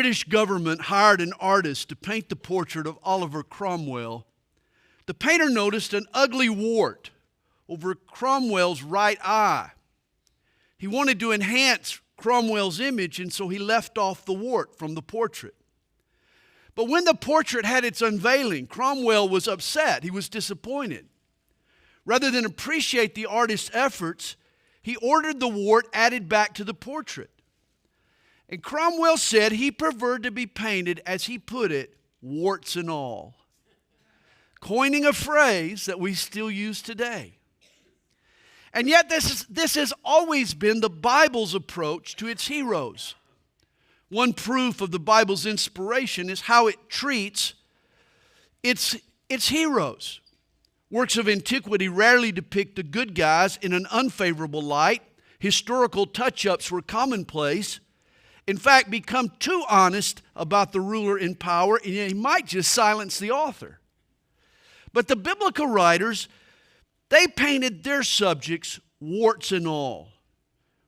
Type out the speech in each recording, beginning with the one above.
British government hired an artist to paint the portrait of Oliver Cromwell, the painter noticed an ugly wart over Cromwell's right eye. He wanted to enhance Cromwell's image, and so he left off the wart from the portrait. But when the portrait had its unveiling, Cromwell was upset. He was disappointed. Rather than appreciate the artist's efforts, he ordered the wart added back to the portrait. And Cromwell said he preferred to be painted, as he put it, warts and all, coining a phrase that we still use today. And yet this has always been the Bible's approach to its heroes. One proof of the Bible's inspiration is how it treats its heroes. Works of antiquity rarely depict the good guys in an unfavorable light. Historical touch-ups were commonplace. In fact, become too honest about the ruler in power, and he might just silence the author. But the biblical writers, they painted their subjects warts and all.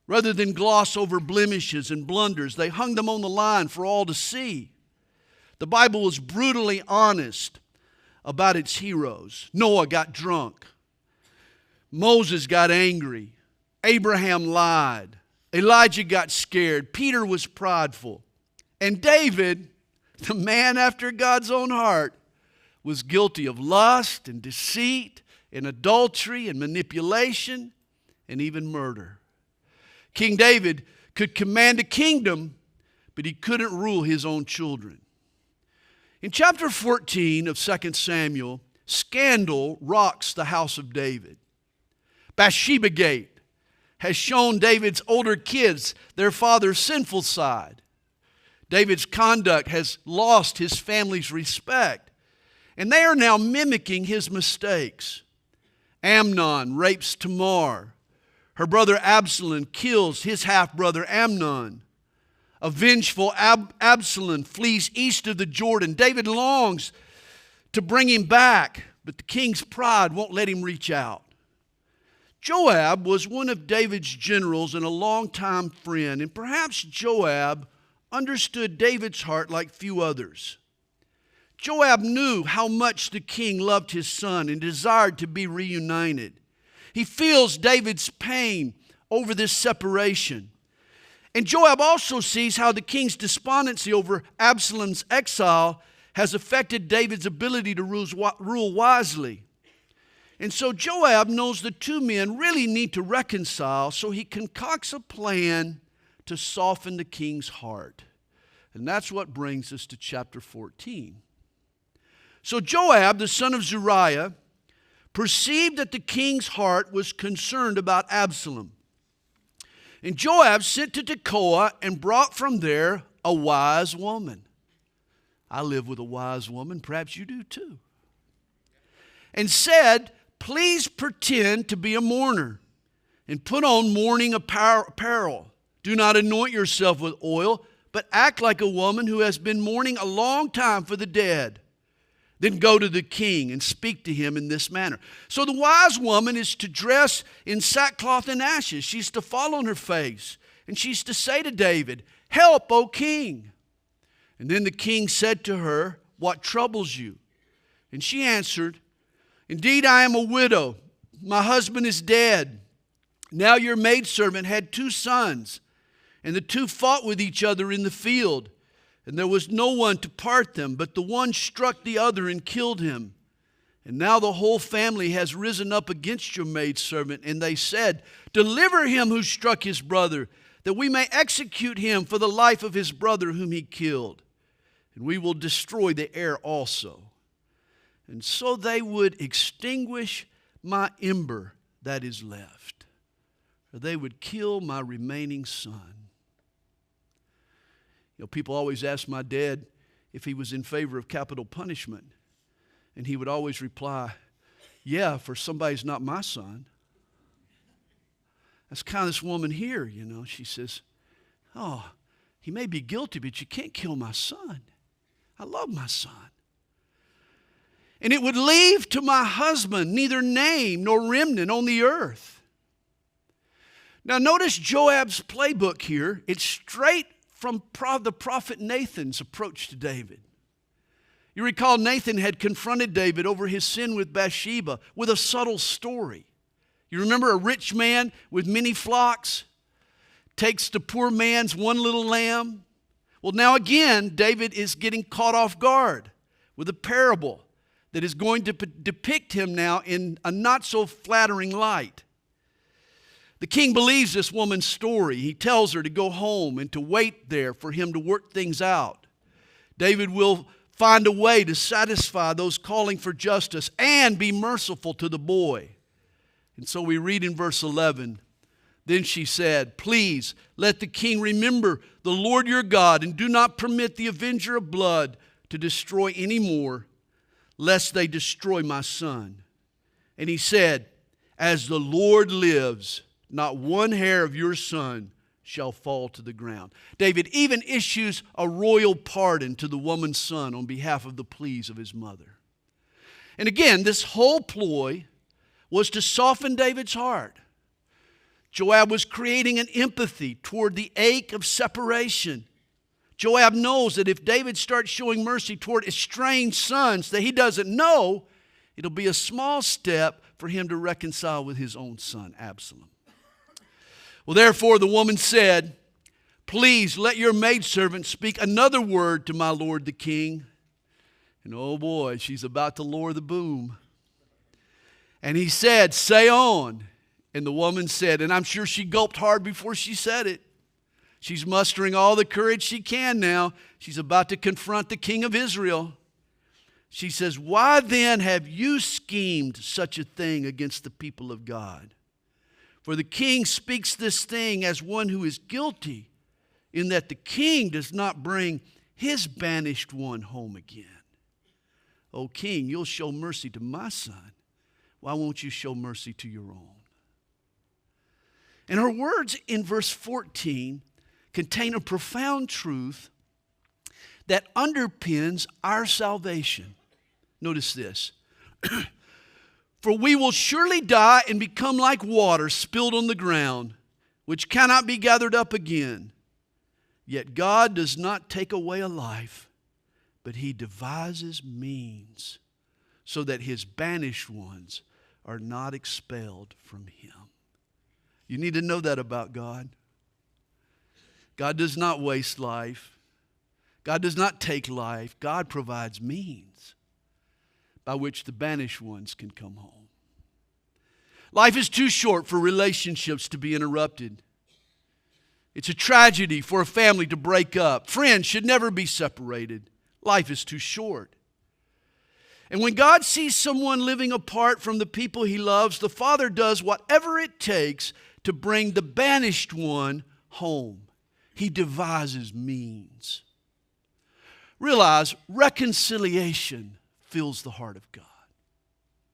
Rather than gloss over blemishes and blunders, they hung them on the line for all to see. The Bible was brutally honest about its heroes. Noah got drunk. Moses got angry. Abraham lied. Elijah got scared. Peter was prideful. And David, the man after God's own heart, was guilty of lust and deceit and adultery and manipulation and even murder. King David could command a kingdom, but he couldn't rule his own children. In chapter 14 of 2 Samuel, scandal rocks the house of David. Bathsheba Gate has shown David's older kids their father's sinful side. David's conduct has lost his family's respect, and they are now mimicking his mistakes. Amnon rapes Tamar. Her brother Absalom kills his half-brother Amnon. A vengeful Absalom flees east of the Jordan. David longs to bring him back, but the king's pride won't let him reach out. Joab was one of David's generals and a longtime friend, and perhaps Joab understood David's heart like few others. Joab knew how much the king loved his son and desired to be reunited. He feels David's pain over this separation. And Joab also sees how the king's despondency over Absalom's exile has affected David's ability to rule wisely. And so Joab knows the two men really need to reconcile, so he concocts a plan to soften the king's heart. And that's what brings us to chapter 14. So Joab, the son of Zeruiah, perceived that the king's heart was concerned about Absalom. And Joab sent to Tekoa and brought from there a wise woman. I live with a wise woman, perhaps you do too. And said, please pretend to be a mourner and put on mourning apparel. Do not anoint yourself with oil, but act like a woman who has been mourning a long time for the dead. Then go to the king and speak to him in this manner. So the wise woman is to dress in sackcloth and ashes. She's to fall on her face. And she's to say to David, help, O king. And then the king said to her, what troubles you? And she answered, indeed, I am a widow. My husband is dead. Now your maidservant had 2 sons, and the 2 fought with each other in the field. And there was no one to part them, but the one struck the other and killed him. And now the whole family has risen up against your maidservant, and they said, deliver him who struck his brother, that we may execute him for the life of his brother whom he killed. And we will destroy the heir also. And so they would extinguish my ember that is left, or they would kill my remaining son. You know, people always ask my dad if he was in favor of capital punishment. And he would always reply, yeah, for somebody who's not my son. That's kind of this woman here, you know. She says, oh, he may be guilty, but you can't kill my son. I love my son. And it would leave to my husband neither name nor remnant on the earth. Now notice Joab's playbook here. It's straightforward from the prophet Nathan's approach to David. You recall Nathan had confronted David over his sin with Bathsheba with a subtle story. You remember a rich man with many flocks takes the poor man's one little lamb? Well, now again, David is getting caught off guard with a parable that is going to depict him now in a not so flattering light. The king believes this woman's story. He tells her to go home and to wait there for him to work things out. David will find a way to satisfy those calling for justice and be merciful to the boy. And so we read in verse 11, then she said, please let the king remember the Lord your God and do not permit the avenger of blood to destroy any more, lest they destroy my son. And he said, as the Lord lives, not one hair of your son shall fall to the ground. David even issues a royal pardon to the woman's son on behalf of the pleas of his mother. And again, this whole ploy was to soften David's heart. Joab was creating an empathy toward the ache of separation. Joab knows that if David starts showing mercy toward estranged sons that he doesn't know, it'll be a small step for him to reconcile with his own son, Absalom. Well, therefore, the woman said, please let your maidservant speak another word to my lord the king. And oh boy, she's about to lower the boom. And he said, say on. And the woman said, and I'm sure she gulped hard before she said it. She's mustering all the courage she can now. She's about to confront the king of Israel. She says, why then have you schemed such a thing against the people of God? For the king speaks this thing as one who is guilty, in that the king does not bring his banished one home again. O king, you'll show mercy to my son. Why won't you show mercy to your own? And her words in verse 14 contain a profound truth that underpins our salvation. Notice this. For we will surely die and become like water spilled on the ground, which cannot be gathered up again. Yet God does not take away a life, but he devises means so that his banished ones are not expelled from him. You need to know that about God. God does not waste life. God does not take life. God provides means by which the banished ones can come home. Life is too short for relationships to be interrupted. It's a tragedy for a family to break up. Friends should never be separated. Life is too short. And when God sees someone living apart from the people he loves, the Father does whatever it takes to bring the banished one home. He devises means. Realize reconciliation fills the heart of God.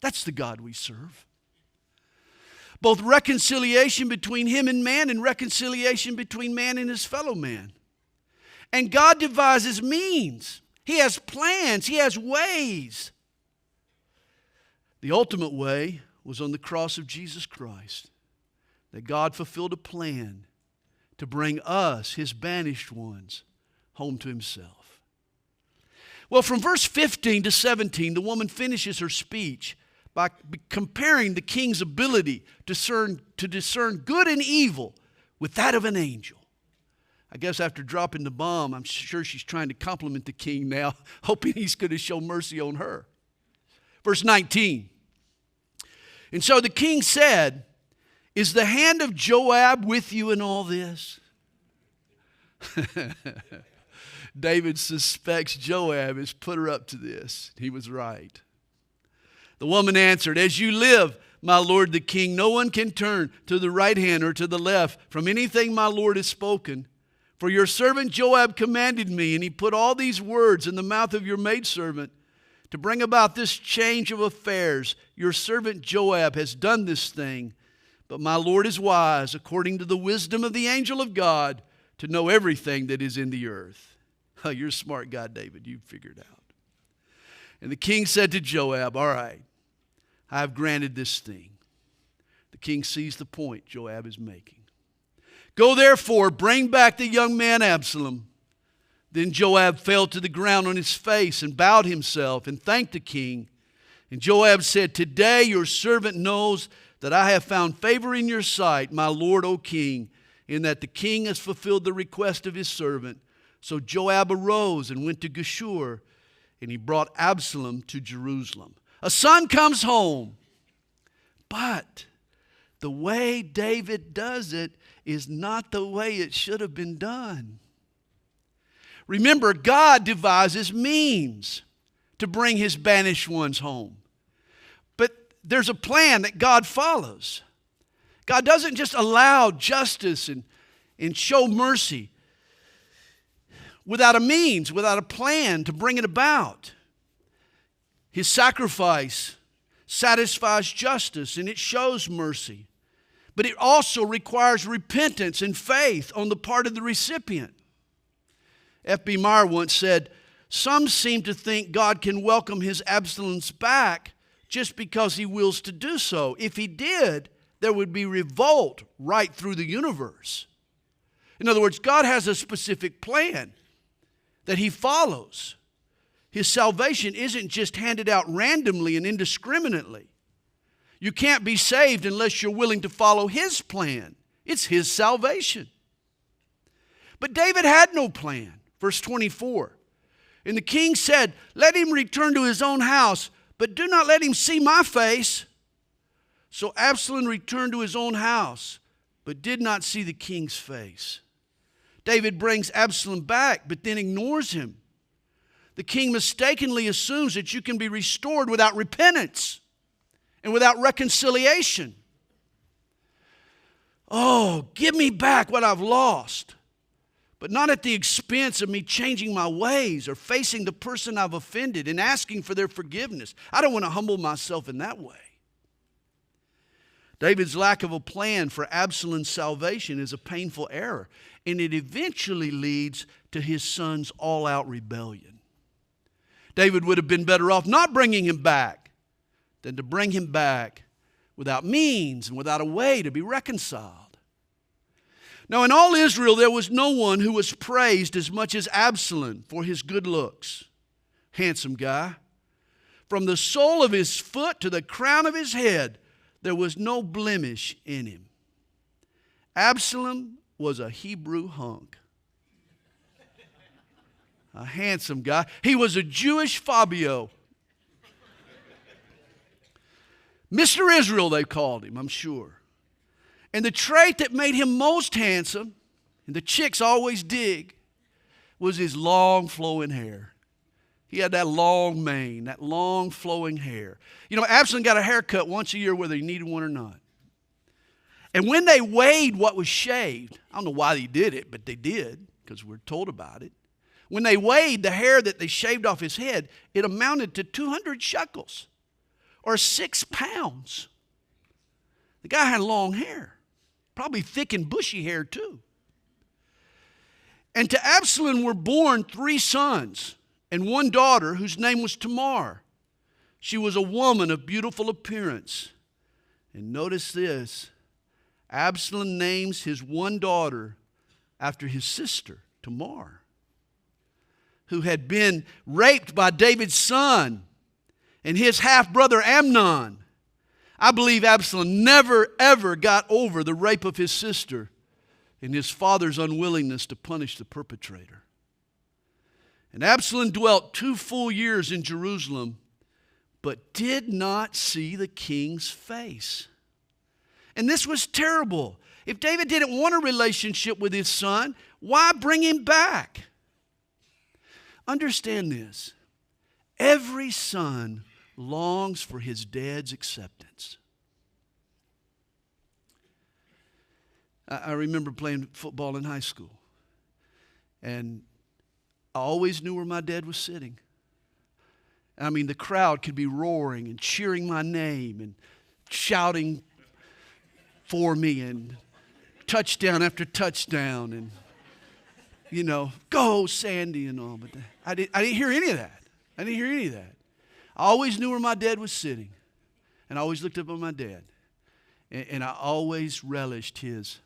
That's the God we serve. Both reconciliation between him and man and reconciliation between man and his fellow man. And God devises means. He has plans. He has ways. The ultimate way was on the cross of Jesus Christ. That God fulfilled a plan to bring us, his banished ones, home to himself. Well, from verse 15 to 17, the woman finishes her speech by comparing the king's ability to discern good and evil with that of an angel. I guess after dropping the bomb, I'm sure she's trying to compliment the king now, hoping he's going to show mercy on her. Verse 19. And so the king said, is the hand of Joab with you in all this? David suspects Joab has put her up to this. He was right. The woman answered, as you live, my lord the king, no one can turn to the right hand or to the left from anything my lord has spoken. For your servant Joab commanded me, and he put all these words in the mouth of your maidservant to bring about this change of affairs. Your servant Joab has done this thing, but my Lord is wise, according to the wisdom of the angel of God, to know everything that is in the earth. Oh, you're a smart guy, David. You figured out. And the king said to Joab, all right, I have granted this thing. The king sees the point Joab is making. Go therefore, bring back the young man Absalom. Then Joab fell to the ground on his face and bowed himself and thanked the king. And Joab said, today your servant knows that I have found favor in your sight, my lord, O king, in that the king has fulfilled the request of his servant. So Joab arose and went to Geshur, and he brought Absalom to Jerusalem. A son comes home, but the way David does it is not the way it should have been done. Remember, God devises means to bring his banished ones home. But there's a plan that God follows. God doesn't just allow justice and show mercy without a means, without a plan to bring it about. His sacrifice satisfies justice and it shows mercy. But it also requires repentance and faith on the part of the recipient. F.B. Meyer once said, some seem to think God can welcome his Absaloms back just because he wills to do so. If he did, there would be revolt right through the universe. In other words, God has a specific plan that he follows. His salvation isn't just handed out randomly and indiscriminately. You can't be saved unless you're willing to follow his plan. It's his salvation. But David had no plan. Verse 24. And the king said, let him return to his own house, but do not let him see my face. So Absalom returned to his own house, but did not see the king's face. David brings Absalom back, but then ignores him. The king mistakenly assumes that you can be restored without repentance and without reconciliation. Oh, give me back what I've lost, but not at the expense of me changing my ways or facing the person I've offended and asking for their forgiveness. I don't want to humble myself in that way. David's lack of a plan for Absalom's salvation is a painful error, and it eventually leads to his son's all-out rebellion. David would have been better off not bringing him back than to bring him back without means and without a way to be reconciled. Now, in all Israel, there was no one who was praised as much as Absalom for his good looks. Handsome guy. From the sole of his foot to the crown of his head, there was no blemish in him. Absalom was a Hebrew hunk. A handsome guy. He was a Jewish Fabio. Mr. Israel, they called him, I'm sure. And the trait that made him most handsome, and the chicks always dig, was his long flowing hair. He had that long mane, that long flowing hair. You know, Absalom got a haircut once a year whether he needed one or not. And when they weighed what was shaved, I don't know why they did it, but they did, because we're told about it. When they weighed the hair that they shaved off his head, it amounted to 200 shekels, or 6 pounds. The guy had long hair, probably thick and bushy hair too. And to Absalom were born 3 sons and 1 daughter whose name was Tamar. She was a woman of beautiful appearance. And notice this, Absalom names his 1 daughter after his sister, Tamar, who had been raped by David's son and his half-brother Amnon. I believe Absalom never, ever got over the rape of his sister and his father's unwillingness to punish the perpetrator. And Absalom dwelt 2 full years in Jerusalem, but did not see the king's face. And this was terrible. If David didn't want a relationship with his son, why bring him back? Understand this. Every son longs for his dad's acceptance. I remember playing football in high school, and I always knew where my dad was sitting. I mean, the crowd could be roaring and cheering my name and shouting for me and touchdown after touchdown and, you know, go Sandy and all. But I didn't hear any of that. I didn't hear any of that. I always knew where my dad was sitting, and I always looked up at my dad, and I always relished his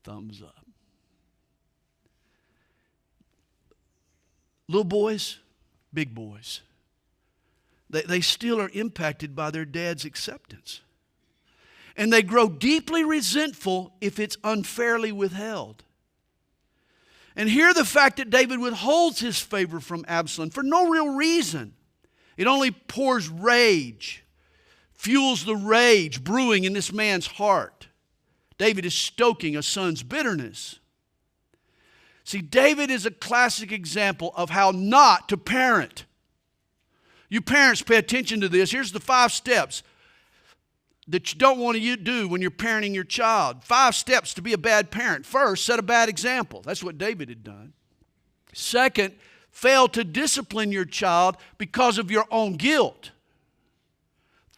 thumbs up. little boys, big boys, they still are impacted by their dad's acceptance. And they grow deeply resentful if it's unfairly withheld. And here the fact that David withholds his favor from Absalom for no real reason. It only pours rage, fuels the rage brewing in this man's heart. David is stoking a son's bitterness. See, David is a classic example of how not to parent. You parents, pay attention to this. Here's the 5 steps that you don't want to do when you're parenting your child. 5 steps to be a bad parent. First, set a bad example. That's what David had done. Second, fail to discipline your child because of your own guilt.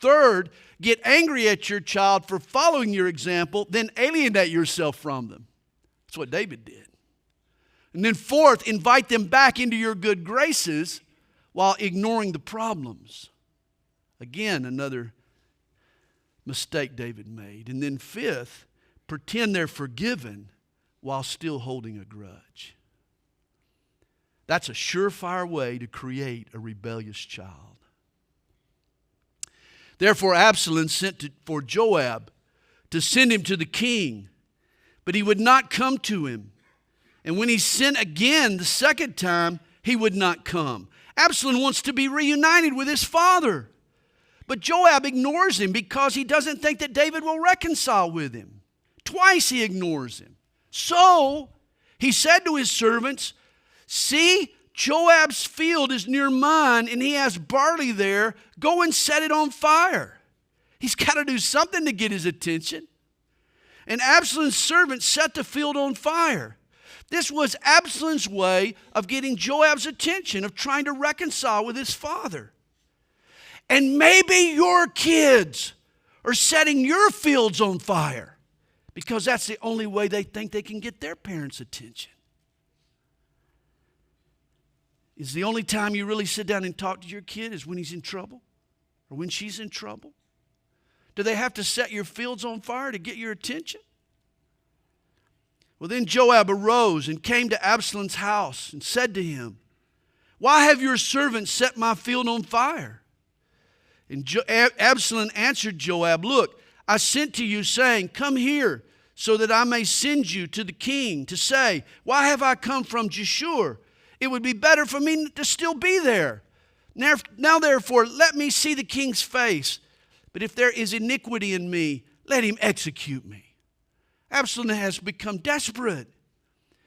Third, get angry at your child for following your example, then alienate yourself from them. That's what David did. And then fourth, invite them back into your good graces while ignoring the problems. Again, another mistake David made. And then fifth, pretend they're forgiven while still holding a grudge. That's a surefire way to create a rebellious child. Therefore, Absalom sent for Joab to send him to the king, but he would not come to him. And when he sent again the second time, he would not come. Absalom wants to be reunited with his father. But Joab ignores him because he doesn't think that David will reconcile with him. Twice he ignores him. So he said to his servants, "See, Joab's field is near mine, and he has barley there. Go and set it on fire." He's got to do something to get his attention. And Absalom's servants set the field on fire. This was Absalom's way of getting Joab's attention, of trying to reconcile with his father. And maybe your kids are setting your fields on fire because that's the only way they think they can get their parents' attention. Is the only time you really sit down and talk to your kid is when he's in trouble or when she's in trouble? Do they have to set your fields on fire to get your attention? Well, then Joab arose and came to Absalom's house and said to him, "Why have your servants set my field on fire?" And Absalom answered Joab, "Look, I sent to you saying, 'Come here, so that I may send you to the king to say, why have I come from Geshur? It would be better for me to still be there. Now therefore, let me see the king's face. But if there is iniquity in me, let him execute me.'" Absalom has become desperate.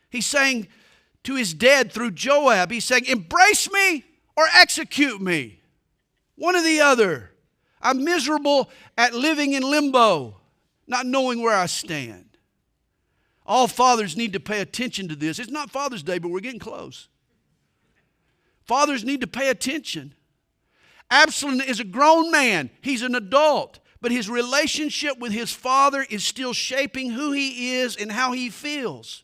He's saying to his dad through Joab, he's saying, "Embrace me or execute me. One or the other. I'm miserable at living in limbo, not knowing where I stand." All fathers need to pay attention to this. It's not Father's Day, but we're getting close. Fathers need to pay attention. Absalom is a grown man. He's an adult. But his relationship with his father is still shaping who he is and how he feels.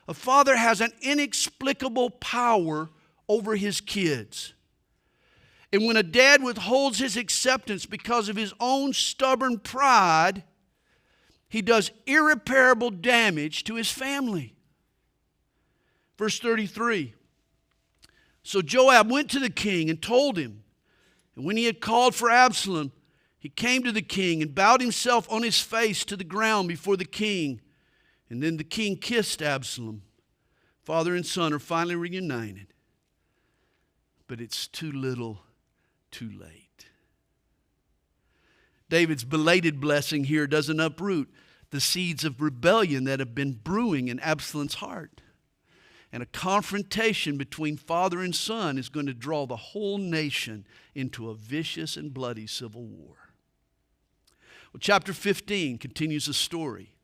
A father has an inexplicable power over his kids. And when a dad withholds his acceptance because of his own stubborn pride, he does irreparable damage to his family. Verse 33. So Joab went to the king and told him. And when he had called for Absalom, he came to the king and bowed himself on his face to the ground before the king. And then the king kissed Absalom. Father and son are finally reunited. But it's too little, too late. David's belated blessing here doesn't uproot the seeds of rebellion that have been brewing in Absalom's heart. And a confrontation between father and son is going to draw the whole nation into a vicious and bloody civil war. Well, chapter 15 continues the story.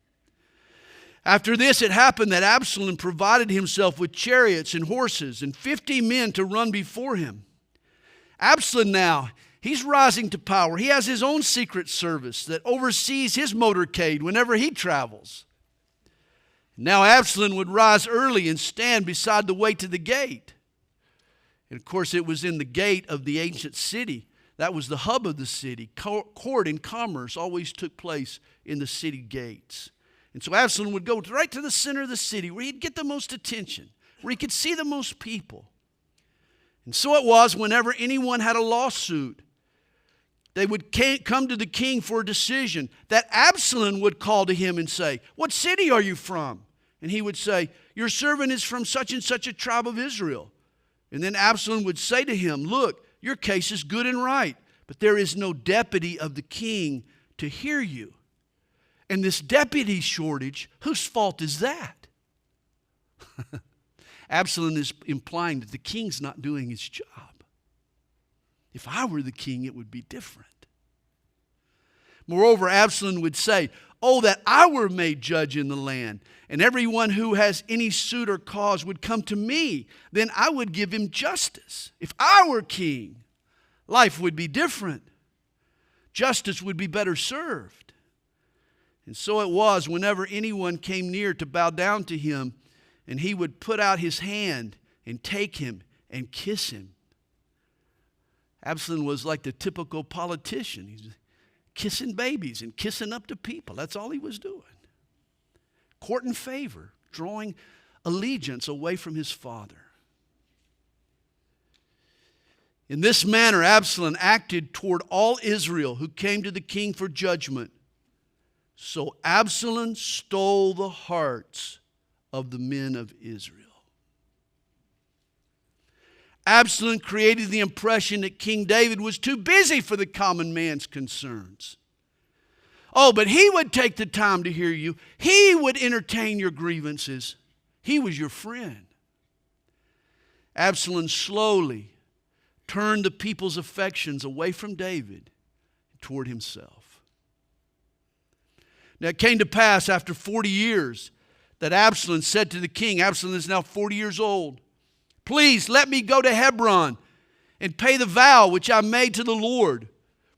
After this, it happened that Absalom provided himself with chariots and horses and 50 men to run before him. Absalom now, he's rising to power. He has his own secret service that oversees his motorcade whenever he travels. Now Absalom would rise early and stand beside the way to the gate. And of course, it was in the gate of the ancient city. That was the hub of the city. Court and commerce always took place in the city gates. And so Absalom would go right to the center of the city where he'd get the most attention, where he could see the most people. And so it was whenever anyone had a lawsuit, they would come to the king for a decision, that Absalom would call to him and say, "What city are you from?" And he would say, "Your servant is from such and such a tribe of Israel." And then Absalom would say to him, "Look, your case is good and right, but there is no deputy of the king to hear you." And this deputy shortage, whose fault is that? Absalom is implying that the king's not doing his job. If I were the king, it would be different. Moreover, Absalom would say, "Oh, that I were made judge in the land, and everyone who has any suit or cause would come to me. Then I would give him justice. If I were king, life would be different. Justice would be better served." And so it was whenever anyone came near to bow down to him, and he would put out his hand and take him and kiss him. Absalom was like the typical politician. He's kissing babies and kissing up to people. That's all he was doing. Courting favor, drawing allegiance away from his father. In this manner, Absalom acted toward all Israel who came to the king for judgment. So Absalom stole the hearts of the men of Israel. Absalom created the impression that King David was too busy for the common man's concerns. Oh, but he would take the time to hear you. He would entertain your grievances. He was your friend. Absalom slowly turned the people's affections away from David toward himself. Now it came to pass after 40 years that Absalom said to the king, Absalom is now 40 years old, "Please let me go to Hebron and pay the vow which I made to the Lord.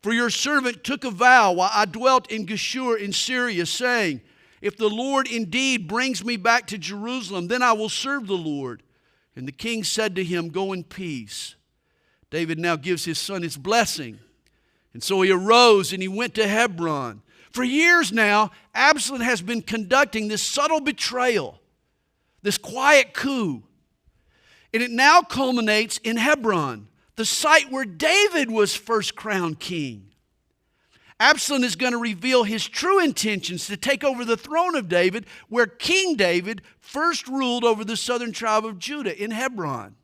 For your servant took a vow while I dwelt in Geshur in Syria, saying, if the Lord indeed brings me back to Jerusalem, then I will serve the Lord." And the king said to him, "Go in peace." David now gives his son his blessing. And so he arose and he went to Hebron. For years now, Absalom has been conducting this subtle betrayal, this quiet coup. And it now culminates in Hebron, the site where David was first crowned king. Absalom is going to reveal his true intentions to take over the throne of David, where King David first ruled over the southern tribe of Judah in Hebron.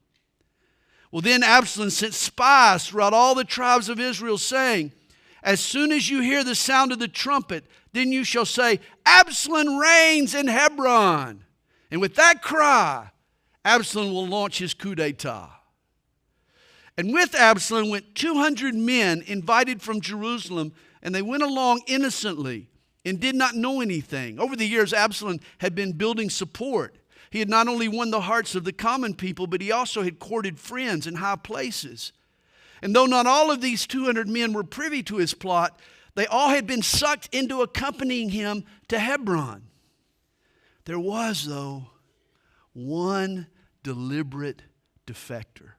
Well, then Absalom sent spies throughout all the tribes of Israel, saying, "As soon as you hear the sound of the trumpet, then you shall say, 'Absalom reigns in Hebron.' And with that cry, Absalom will launch his coup d'etat." And with Absalom went 200 men invited from Jerusalem, and they went along innocently and did not know anything. Over the years, Absalom had been building support. He had not only won the hearts of the common people, but he also had courted friends in high places. And though not all of these 200 men were privy to his plot, they all had been sucked into accompanying him to Hebron. There was, though, one deliberate defector.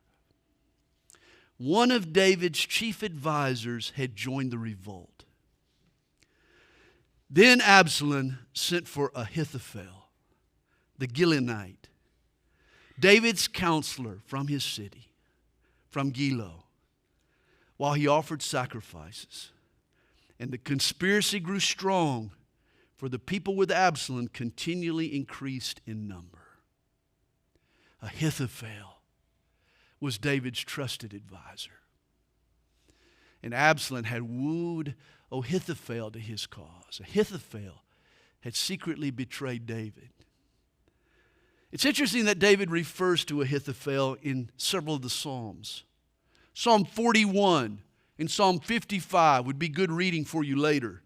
One of David's chief advisors had joined the revolt. Then Absalom sent for Ahithophel, the Gilonite, David's counselor from his city, from Gilo, while he offered sacrifices. And the conspiracy grew strong, for the people with Absalom continually increased in number. Ahithophel was David's trusted advisor. And Absalom had wooed Ahithophel to his cause. Ahithophel had secretly betrayed David. It's interesting that David refers to Ahithophel in several of the Psalms. Psalm 41 and Psalm 55 would be good reading for you later.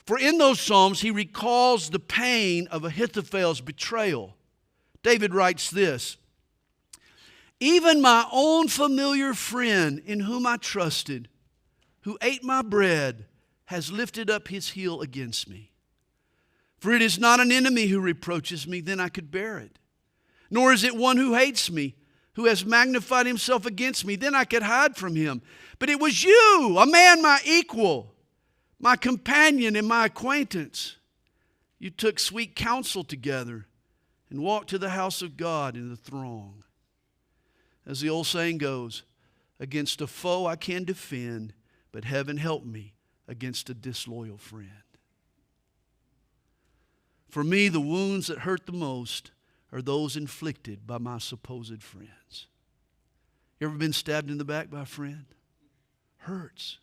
For in those Psalms, he recalls the pain of Ahithophel's betrayal. David writes this, "Even my own familiar friend in whom I trusted, who ate my bread, has lifted up his heel against me. For it is not an enemy who reproaches me, then I could bear it. Nor is it one who hates me, who has magnified himself against me, then I could hide from him. But it was you, a man my equal, my companion and my acquaintance. You took sweet counsel together and walked to the house of God in the throng." As the old saying goes, against a foe I can defend, but heaven help me against a disloyal friend. For me, the wounds that hurt the most are those inflicted by my supposed friends. You ever been stabbed in the back by a friend? Hurts.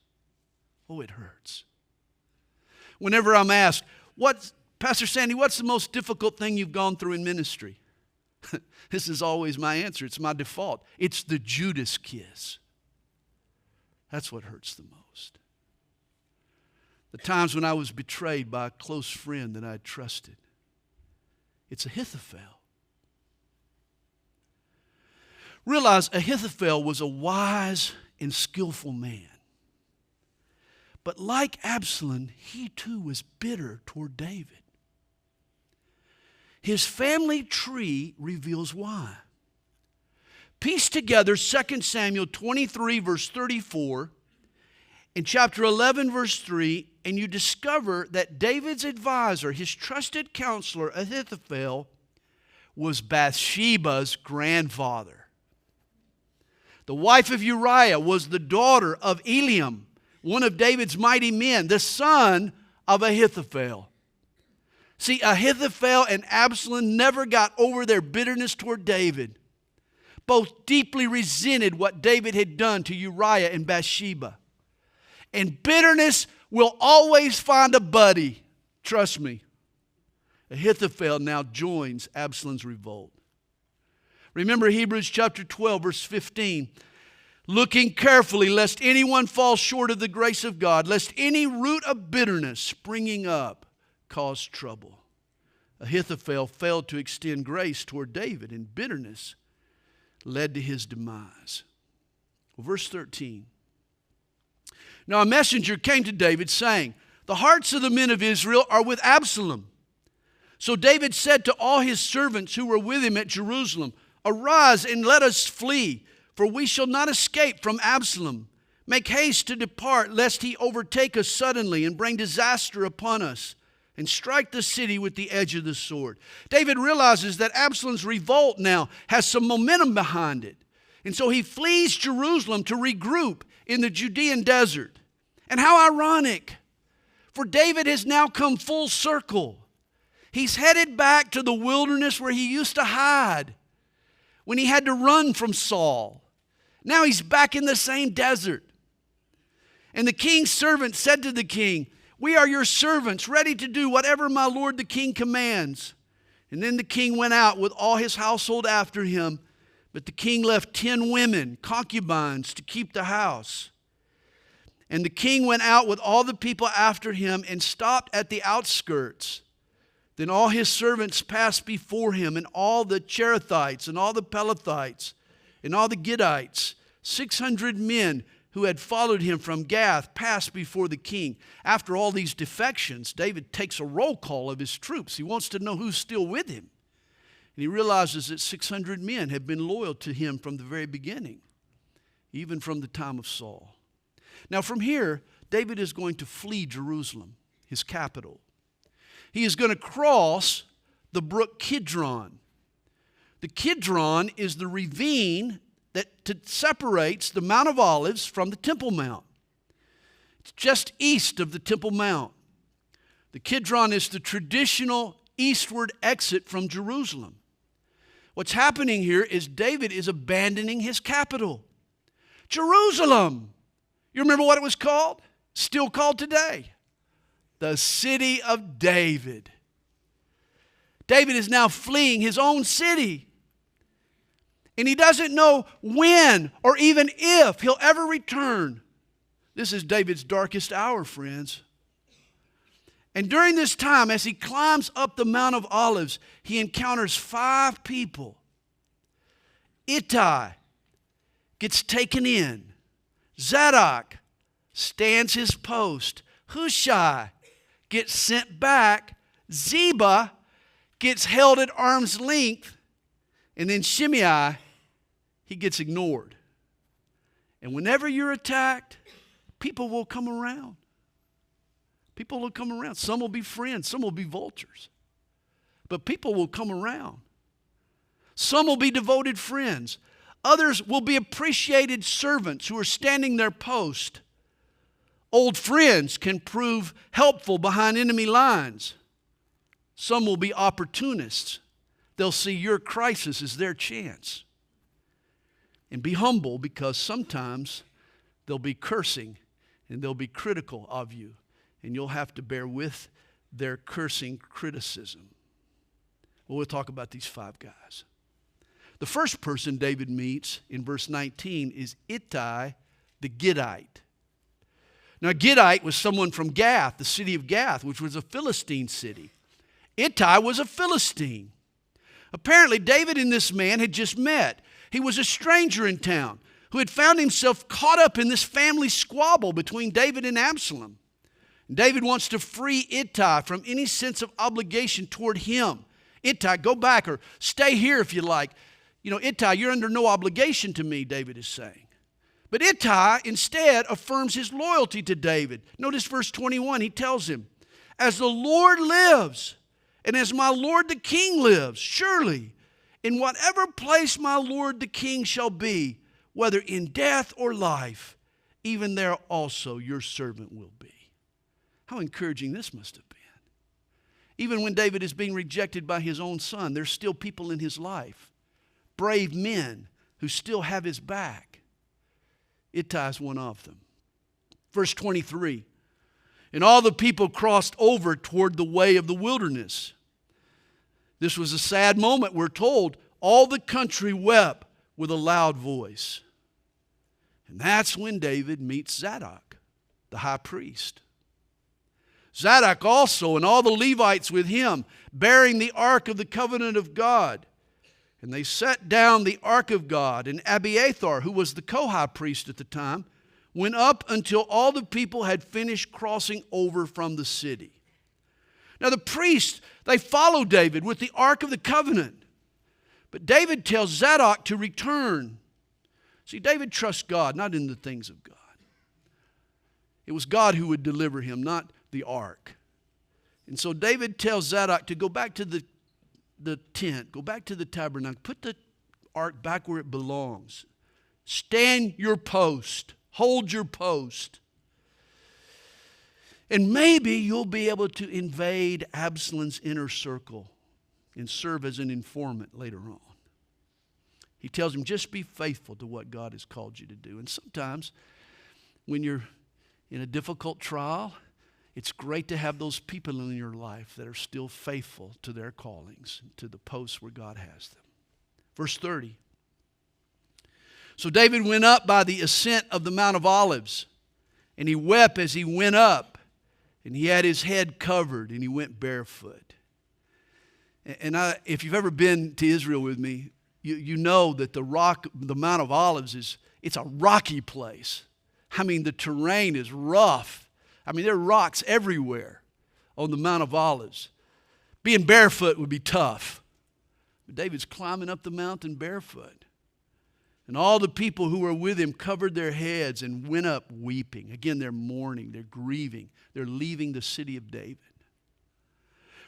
Oh, it hurts. Whenever I'm asked, Pastor Sandy, what's the most difficult thing you've gone through in ministry? This is always my answer. It's my default. It's the Judas kiss. That's what hurts the most. The times when I was betrayed by a close friend that I trusted. It's Ahithophel. Realize Ahithophel was a wise and skillful man. But like Absalom, he too was bitter toward David. His family tree reveals why. Piece together 2 Samuel 23 verse 34 and chapter 11 verse 3, and you discover that David's advisor, his trusted counselor Ahithophel, was Bathsheba's grandfather. The wife of Uriah was the daughter of Eliam, one of David's mighty men, the son of Ahithophel. See, Ahithophel and Absalom never got over their bitterness toward David. Both deeply resented what David had done to Uriah and Bathsheba. And bitterness will always find a buddy. Trust me. Ahithophel now joins Absalom's revolt. Remember Hebrews chapter 12, verse 15. Looking carefully, lest anyone fall short of the grace of God, lest any root of bitterness springing up cause trouble. Ahithophel failed to extend grace toward David, and bitterness led to his demise. Well, verse 13. Now a messenger came to David saying, the hearts of the men of Israel are with Absalom. So David said to all his servants who were with him at Jerusalem, arise and let us flee, for we shall not escape from Absalom. Make haste to depart, lest he overtake us suddenly and bring disaster upon us, and strike the city with the edge of the sword. David realizes that Absalom's revolt now has some momentum behind it. And so he flees Jerusalem to regroup in the Judean desert. And how ironic, for David has now come full circle. He's headed back to the wilderness where he used to hide when he had to run from Saul. Now he's back in the same desert. And the king's servant said to the king, we are your servants, ready to do whatever my lord the king commands. And then the king went out with all his household after him. But the king left 10 women, concubines, to keep the house. And the king went out with all the people after him and stopped at the outskirts. Then all his servants passed before him, and all the Cherethites, and all the Pelethites, and all the Gittites, 600 men who had followed him from Gath, passed before the king. After all these defections, David takes a roll call of his troops. He wants to know who's still with him. And he realizes that 600 men have been loyal to him from the very beginning, even from the time of Saul. Now from here, David is going to flee Jerusalem, his capital. He is going to cross the brook Kidron. The Kidron is the ravine that separates the Mount of Olives from the Temple Mount. It's just east of the Temple Mount. The Kidron is the traditional eastward exit from Jerusalem. What's happening here is David is abandoning his capital, Jerusalem. You remember what it was called? Still called today. The city of David. David is now fleeing his own city. And he doesn't know when or even if he'll ever return. This is David's darkest hour, friends. And during this time, as he climbs up the Mount of Olives, he encounters 5 people. Ittai gets taken in. Zadok stands his post. Hushai gets sent back. Ziba gets held at arm's length. And then Shimei, he gets ignored. And whenever you're attacked, people will come around. People will come around. Some will be friends. Some will be vultures. But people will come around. Some will be devoted friends. Others will be appreciated servants who are standing their post. Old friends can prove helpful behind enemy lines. Some will be opportunists. They'll see your crisis as their chance. And be humble, because sometimes they'll be cursing and they'll be critical of you. And you'll have to bear with their cursing criticism. Well, we'll talk about these 5 guys. The first person David meets in verse 19 is Ittai the Gittite. Now, Gittite was someone from Gath, the city of Gath, which was a Philistine city. Ittai was a Philistine. Apparently, David and this man had just met. He was a stranger in town who had found himself caught up in this family squabble between David and Absalom. David wants to free Ittai from any sense of obligation toward him. Ittai, go back, or stay here if you like. You know, Ittai, you're under no obligation to me, David is saying. But Ittai instead affirms his loyalty to David. Notice verse 21, he tells him, "As the Lord lives, and as my lord the king lives, surely in whatever place my lord the king shall be, whether in death or life, even there also your servant will be." How encouraging this must have been. Even when David is being rejected by his own son, there's still people in his life, brave men who still have his back. Ittai is one of them. Verse 23, "And all the people crossed over toward the way of the wilderness." This was a sad moment, we're told. All the country wept with a loud voice. And that's when David meets Zadok, the high priest. Zadok also and all the Levites with him, bearing the ark of the covenant of God. And they set down the ark of God, and Abiathar, who was the co-high priest at the time, went up until all the people had finished crossing over from the city. Now the priests, they follow David with the ark of the covenant. But David tells Zadok to return. See, David trusts God, not in the things of God. It was God who would deliver him, not the ark. And so David tells Zadok to go back to the tent, go back to the tabernacle, put the ark back where it belongs. Stand your post, hold your post. And maybe you'll be able to invade Absalom's inner circle and serve as an informant later on. He tells him, just be faithful to what God has called you to do. And sometimes when you're in a difficult trial, it's great to have those people in your life that are still faithful to their callings, to the posts where God has them. Verse 30. "So David went up by the ascent of the Mount of Olives, and he wept as he went up, and he had his head covered, and he went barefoot." And if you've ever been to Israel with me, you know that the Mount of Olives it's a rocky place. I mean, the terrain is rough. I mean, there are rocks everywhere on the Mount of Olives. Being barefoot would be tough. But David's climbing up the mountain barefoot. And all the people who were with him covered their heads and went up weeping. Again, they're mourning, they're grieving, they're leaving the city of David.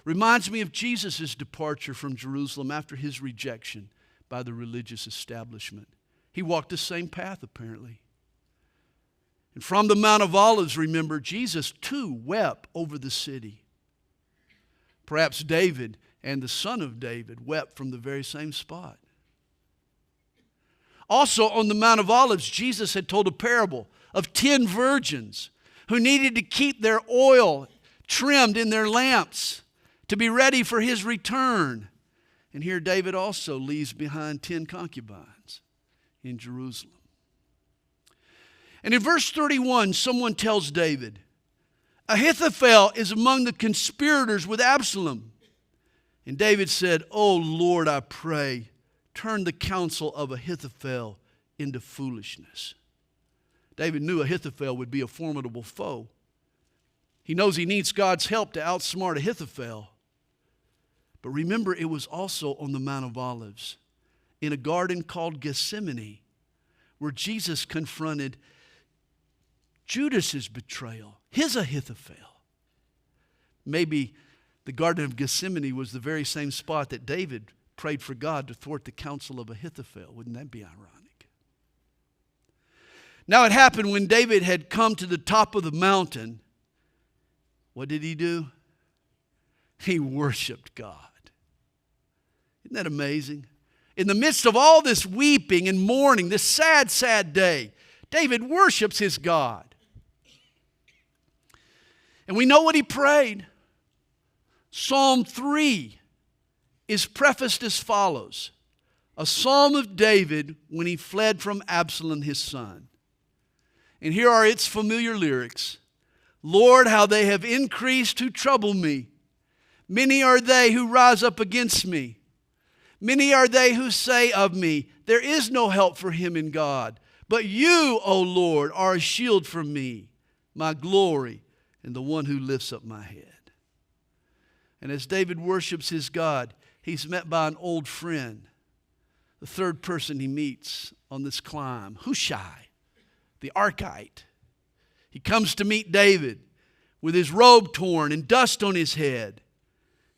Reminds me of Jesus' departure from Jerusalem after his rejection by the religious establishment. He walked the same path, apparently. And from the Mount of Olives, remember, Jesus too wept over the city. Perhaps David and the son of David wept from the very same spot. Also on the Mount of Olives, Jesus had told a parable of 10 virgins who needed to keep their oil trimmed in their lamps to be ready for his return. And here David also leaves behind 10 concubines in Jerusalem. And in verse 31, someone tells David, "Ahithophel is among the conspirators with Absalom." And David said, "Oh Lord, I pray, turn the counsel of Ahithophel into foolishness." David knew Ahithophel would be a formidable foe. He knows he needs God's help to outsmart Ahithophel. But remember, it was also on the Mount of Olives, in a garden called Gethsemane, where Jesus confronted Judas's betrayal, his Ahithophel. Maybe the Garden of Gethsemane was the very same spot that David prayed for God to thwart the counsel of Ahithophel. Wouldn't that be ironic? Now it happened when David had come to the top of the mountain. What did he do? He worshiped God. Isn't that amazing? In the midst of all this weeping and mourning, this sad, sad day, David worships his God. And we know what he prayed. Psalm 3 is prefaced as follows: a psalm of David when he fled from Absalom his son. And here are its familiar lyrics. Lord, how they have increased who trouble me. Many are they who rise up against me. Many are they who say of me, there is no help for him in God. But you, O Lord, are a shield for me, my glory, and the one who lifts up my head. And as David worships his God, he's met by an old friend, the third person he meets on this climb, Hushai, the Archite. He comes to meet David with his robe torn and dust on his head.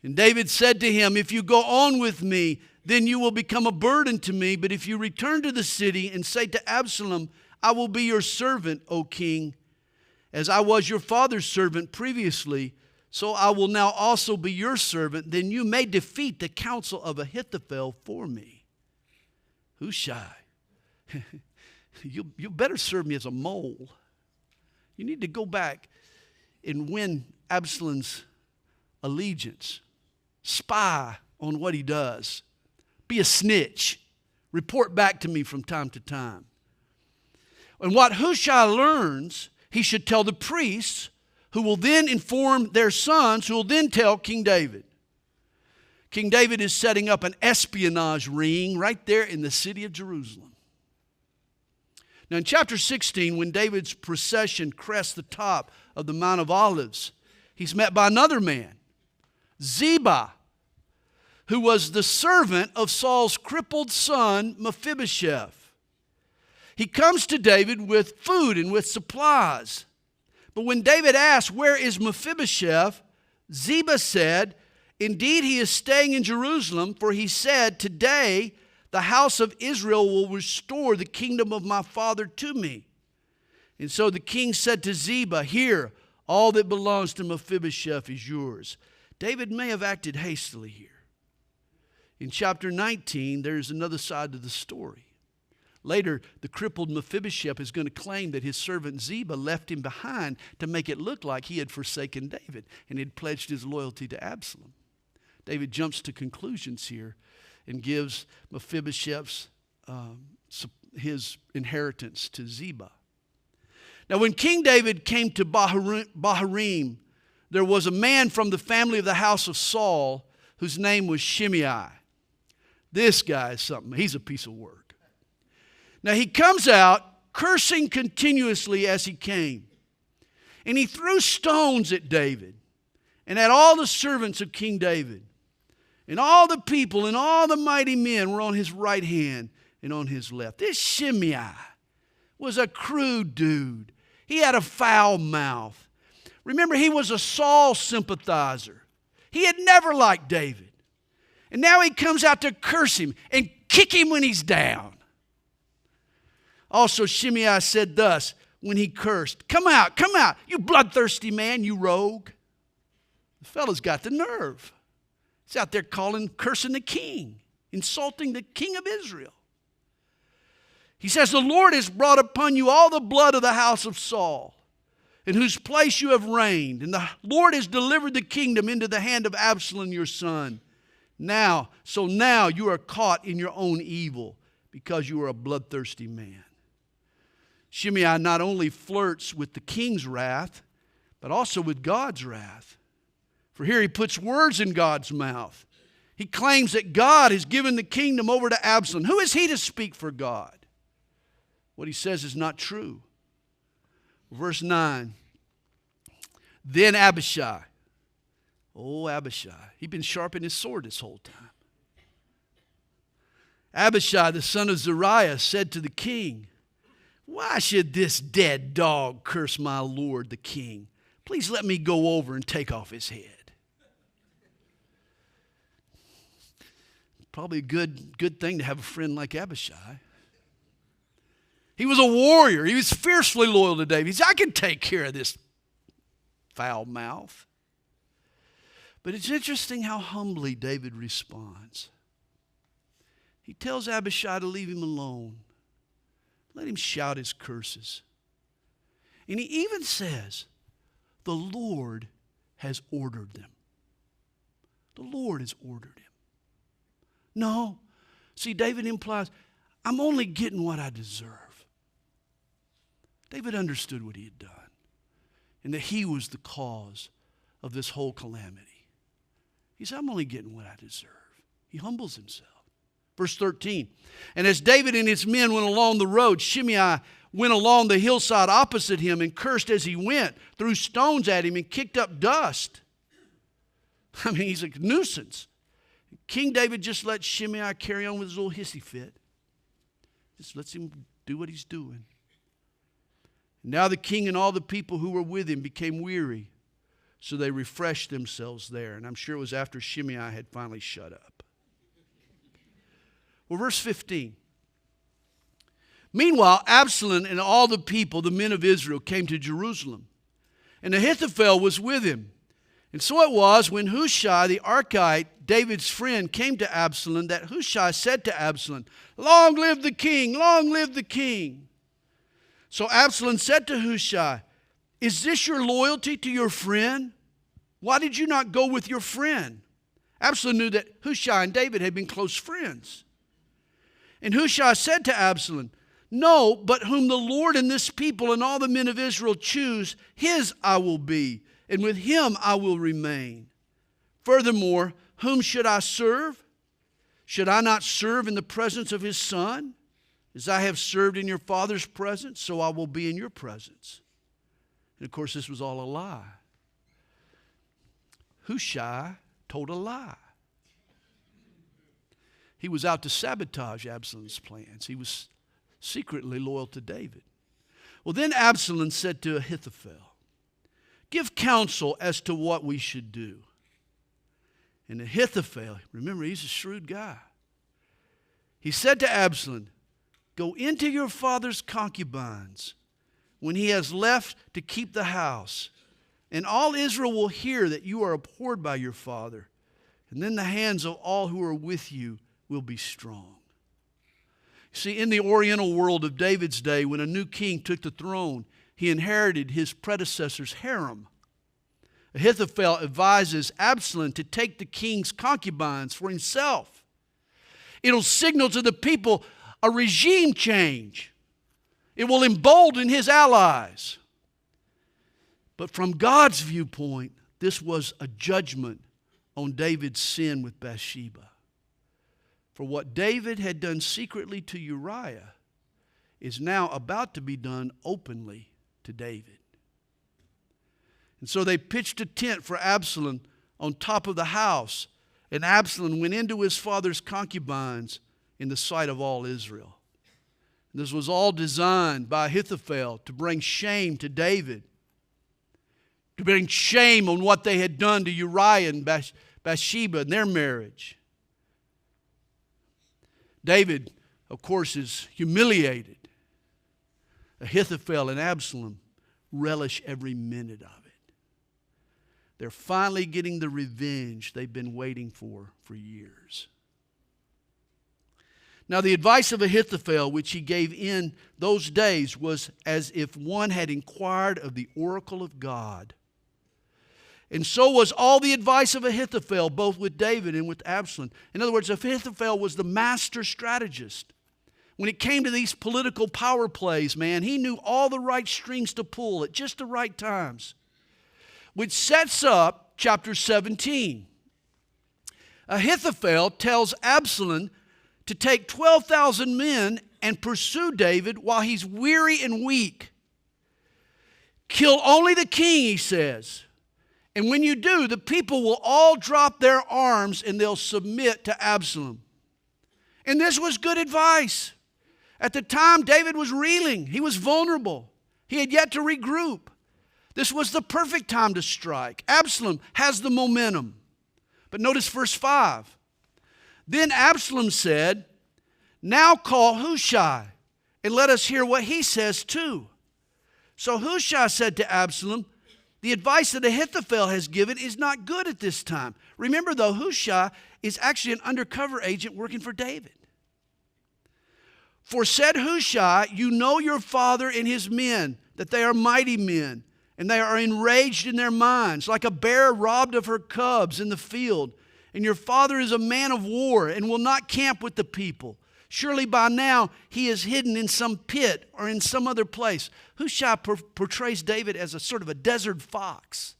And David said to him, if you go on with me, then you will become a burden to me. But if you return to the city and say to Absalom, I will be your servant, O king, as I was your father's servant previously, so I will now also be your servant, then you may defeat the counsel of Ahithophel for me. Hushai, you better serve me as a mole. You need to go back and win Absalom's allegiance. Spy on what he does. Be a snitch. Report back to me from time to time. And what Hushai learns, he should tell the priests, who will then inform their sons, who will then tell King David. King David is setting up an espionage ring right there in the city of Jerusalem. Now in chapter 16, when David's procession crests the top of the Mount of Olives, he's met by another man, Ziba, who was the servant of Saul's crippled son, Mephibosheth. He comes to David with food and with supplies. But when David asked, where is Mephibosheth? Ziba said, indeed he is staying in Jerusalem, for he said, today the house of Israel will restore the kingdom of my father to me. And so the king said to Ziba, here, all that belongs to Mephibosheth is yours. David may have acted hastily here. In chapter 19, there's another side to the story. Later, the crippled Mephibosheth is going to claim that his servant Ziba left him behind to make it look like he had forsaken David and had pledged his loyalty to Absalom. David jumps to conclusions here and gives Mephibosheth's his inheritance to Ziba. Now, when King David came to Bahurim, there was a man from the family of the house of Saul whose name was Shimei. This guy is something. He's a piece of work. Now he comes out cursing continuously as he came. And he threw stones at David and at all the servants of King David. And all the people and all the mighty men were on his right hand and on his left. This Shimei was a crude dude. He had a foul mouth. Remember, he was a Saul sympathizer. He had never liked David. And now he comes out to curse him and kick him when he's down. Also, Shimei said thus when he cursed, come out, you bloodthirsty man, you rogue. The fellow's got the nerve. He's out there cursing the king, insulting the king of Israel. He says, the Lord has brought upon you all the blood of the house of Saul, in whose place you have reigned. And the Lord has delivered the kingdom into the hand of Absalom your son. Now you are caught in your own evil, because you are a bloodthirsty man. Shimei not only flirts with the king's wrath, but also with God's wrath. For here he puts words in God's mouth. He claims that God has given the kingdom over to Absalom. Who is he to speak for God? What he says is not true. Verse 9. Then Abishai. Oh, Abishai. He'd been sharpening his sword this whole time. Abishai, the son of Zeruiah, said to the king, why should this dead dog curse my lord the king? Please let me go over and take off his head. Probably a good thing to have a friend like Abishai. He was a warrior. He was fiercely loyal to David. He said, I can take care of this foul mouth. But it's interesting how humbly David responds. He tells Abishai to leave him alone. Let him shout his curses. And he even says, the Lord has ordered them. The Lord has ordered him. No. See, David implies, I'm only getting what I deserve. David understood what he had done and that he was the cause of this whole calamity. He said, I'm only getting what I deserve. He humbles himself. Verse 13, and as David and his men went along the road, Shimei went along the hillside opposite him and cursed as he went, threw stones at him and kicked up dust. I mean, he's a nuisance. King David just let Shimei carry on with his little hissy fit. Just lets him do what he's doing. Now the king and all the people who were with him became weary, so they refreshed themselves there. And I'm sure it was after Shimei had finally shut up. Well, verse 15. Meanwhile, Absalom and all the people, the men of Israel, came to Jerusalem, and Ahithophel was with him. And so it was when Hushai the Archite, David's friend, came to Absalom, that Hushai said to Absalom, long live the king, long live the king. So Absalom said to Hushai, is this your loyalty to your friend? Why did you not go with your friend? Absalom knew that Hushai and David had been close friends. And Hushai said to Absalom, no, but whom the Lord and this people and all the men of Israel choose, his I will be, and with him I will remain. Furthermore, whom should I serve? Should I not serve in the presence of his son? As I have served in your father's presence, so I will be in your presence. And of course, this was all a lie. Hushai told a lie. He was out to sabotage Absalom's plans. He was secretly loyal to David. Well, then Absalom said to Ahithophel, give counsel as to what we should do. And Ahithophel, remember, he's a shrewd guy. He said to Absalom, go into your father's concubines when he has left to keep the house, and all Israel will hear that you are abhorred by your father, and then the hands of all who are with you will be strong. See, in the Oriental world of David's day, when a new king took the throne, he inherited his predecessor's harem. Ahithophel advises Absalom to take the king's concubines for himself. It'll signal to the people a regime change. It will embolden his allies. But from God's viewpoint, this was a judgment on David's sin with Bathsheba. For what David had done secretly to Uriah is now about to be done openly to David. And so they pitched a tent for Absalom on top of the house, and Absalom went into his father's concubines in the sight of all Israel. And this was all designed by Ahithophel to bring shame to David, to bring shame on what they had done to Uriah and Bathsheba in their marriage. David, of course, is humiliated. Ahithophel and Absalom relish every minute of it. They're finally getting the revenge they've been waiting for years. Now, the advice of Ahithophel, which he gave in those days, was as if one had inquired of the oracle of God. And so was all the advice of Ahithophel, both with David and with Absalom. In other words, Ahithophel was the master strategist. When it came to these political power plays, man, he knew all the right strings to pull at just the right times. Which sets up chapter 17. Ahithophel tells Absalom to take 12,000 men and pursue David while he's weary and weak. Kill only the king, he says. And when you do, the people will all drop their arms and they'll submit to Absalom. And this was good advice. At the time, David was reeling. He was vulnerable. He had yet to regroup. This was the perfect time to strike. Absalom has the momentum. But notice verse 5. Then Absalom said, now call Hushai and let us hear what he says too. So Hushai said to Absalom, the advice that Ahithophel has given is not good at this time. Remember, though, Hushai is actually an undercover agent working for David. For said Hushai, you know your father and his men, that they are mighty men, and they are enraged in their minds, like a bear robbed of her cubs in the field. And your father is a man of war and will not camp with the people. Surely by now he is hidden in some pit or in some other place. Hushai portrays David as a sort of a desert fox.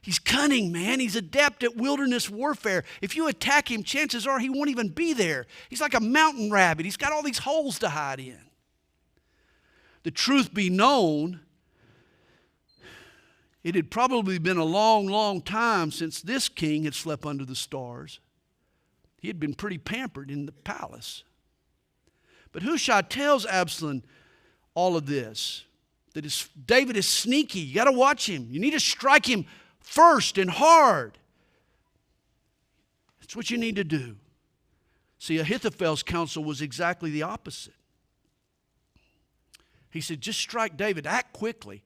He's cunning, man. He's adept at wilderness warfare. If you attack him, chances are he won't even be there. He's like a mountain rabbit. He's got all these holes to hide in. The truth be known, it had probably been a long, long time since this king had slept under the stars. He had been pretty pampered in the palace. But Hushai tells Absalom all of this, that David is sneaky. You got to watch him. You need to strike him first and hard. That's what you need to do. See, Ahithophel's counsel was exactly the opposite. He said, just strike David, act quickly.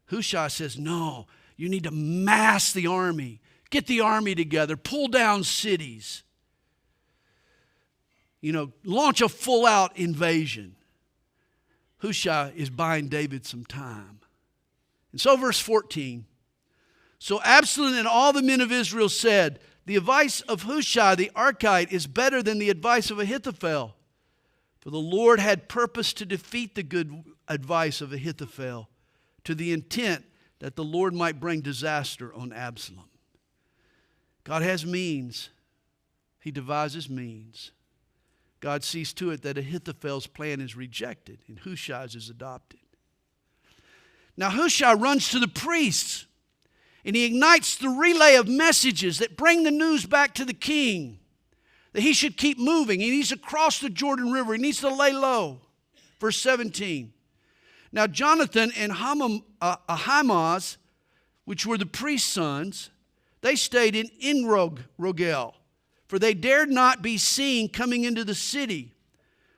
Hushai says, no, you need to mass the army. Get the army together, pull down cities. Launch a full-out invasion. Hushai is buying David some time. And so verse 14. So Absalom and all the men of Israel said, the advice of Hushai the Archite is better than the advice of Ahithophel. For the Lord had purposed to defeat the good advice of Ahithophel, to the intent that the Lord might bring disaster on Absalom. God has means. He devises means. God sees to it that Ahithophel's plan is rejected and Hushai's is adopted. Now Hushai runs to the priests and he ignites the relay of messages that bring the news back to the king that he should keep moving. He needs to cross the Jordan River. He needs to lay low. Verse 17. Now Jonathan and Ahimaaz, which were the priest's sons, they stayed in Rogel, for they dared not be seen coming into the city.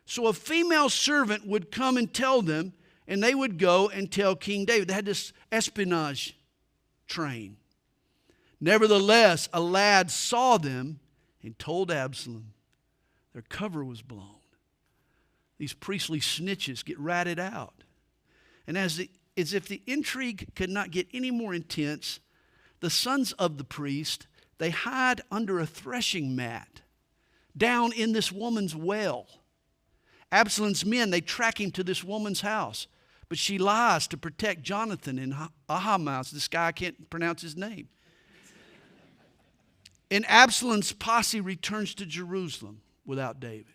So a female servant would come and tell them, and they would go and tell King David. They had this espionage train. Nevertheless, a lad saw them and told Absalom. Their cover was blown. These priestly snitches get ratted out. And as if the intrigue could not get any more intense, the sons of the priest, they hide under a threshing mat down in this woman's well. Absalom's men, they track him to this woman's house. But she lies to protect Jonathan and Ahimaaz. This guy, I can't pronounce his name. And Absalom's posse returns to Jerusalem without David.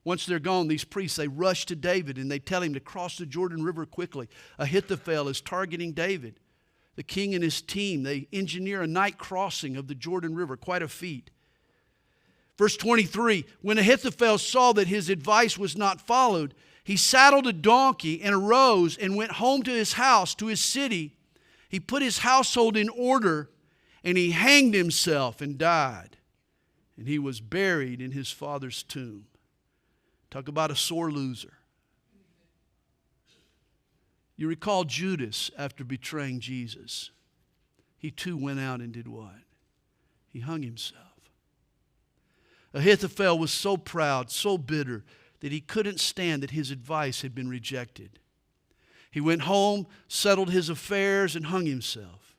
Once they're gone, these priests, they rush to David and they tell him to cross the Jordan River quickly. Ahithophel is targeting David. The king and his team, they engineer a night crossing of the Jordan River, quite a feat. Verse 23, when Ahithophel saw that his advice was not followed, he saddled a donkey and arose and went home to his house, to his city. He put his household in order and he hanged himself and died. And he was buried in his father's tomb. Talk about a sore loser. You recall Judas after betraying Jesus. He too went out and did what? He hung himself. Ahithophel was so proud, so bitter, that he couldn't stand that his advice had been rejected. He went home, settled his affairs, and hung himself.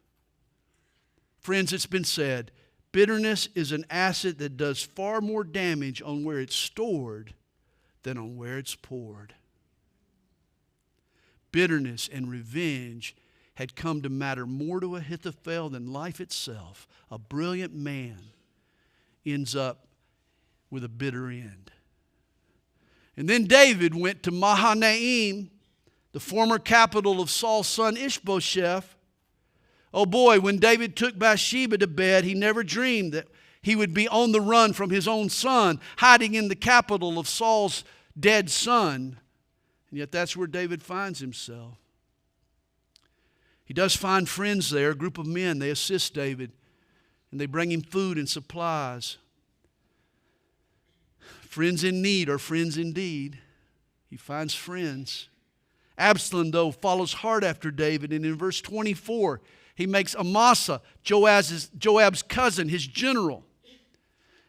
Friends, it's been said, bitterness is an acid that does far more damage on where it's stored than on where it's poured. Bitterness and revenge had come to matter more to Ahithophel than life itself. A brilliant man ends up with a bitter end. And then David went to Mahanaim, the former capital of Saul's son Ishbosheth. Oh boy, when David took Bathsheba to bed, he never dreamed that he would be on the run from his own son, hiding in the capital of Saul's dead son. And yet that's where David finds himself. He does find friends there, a group of men. They assist David, and they bring him food and supplies. Friends in need are friends indeed. He finds friends. Absalom, though, follows hard after David, and in verse 24, he makes Amasa, Joab's cousin, his general.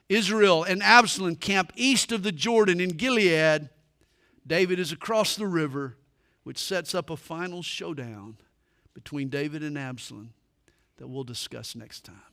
Israel and Absalom camp east of the Jordan in Gilead. David is across the river, which sets up a final showdown between David and Absalom that we'll discuss next time.